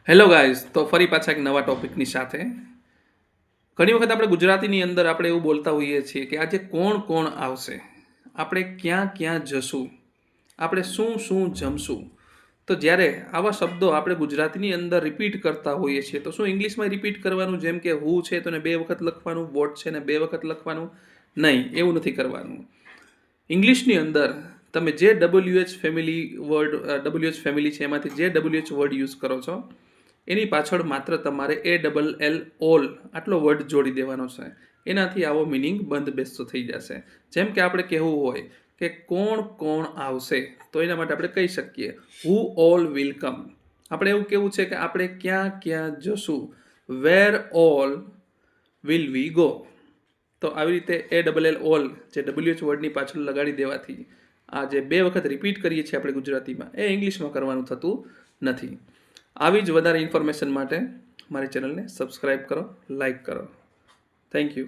Hello guys, તો ફરી પાછા એક નવા ટોપિકની સાથે. ઘણી વખત આપણે ગુજરાતીની અંદર આપણે એવું બોલતા હોઈએ છીએ કે આજે કોણ કોણ આવશે, આપણે ક્યાં ક્યાં જશું, આપણે શું શું જમશું. તો જ્યારે આવા શબ્દો આપણે ગુજરાતીની અંદર રિપીટ કરતા હોઈએ છીએ તો શું ઇંગ્લિશમાં રિપીટ કરવાનું? જેમ કે હું છે તો ને 2 વખત લખવાનું, વોટ છે ને 2 વખત લખવાનું? નહીં, એવું નથી કરવાનું. ઇંગ્લિશની અંદર તમે જે WH ફેમિલી છે એમાંથી જે WH વર્ડ યુઝ કરો છો એની પાછળ માત્ર તમારે ALL ઓલ આટલો વર્ડ જોડી દેવાનો છે. એનાથી આવો મિનિંગ બંધ બેસતો થઈ જશે. જેમ કે આપણે કહેવું હોય કે કોણ કોણ આવશે, તો એના માટે આપણે કહી શકીએ હુ ઓલ વિલ કમ. આપણે એવું કેવું છે કે આપણે ક્યાં ક્યાં જશું, વેર ઓલ વિલ વી ગો. તો આવી રીતે ALL ઓલ જે WH વર્ડની પાછળ લગાડી દેવાથી આ જે 2 વખત રિપીટ કરીએ છીએ આપણે ગુજરાતીમાં, એ ઇંગ્લિશમાં કરવાનું થતું નથી. આવી જ વધારે ઇન્ફોર્મેશન માટે મારી ચેનલને સબસ્ક્રાઈબ કરો, લાઈક કરો. Thank you.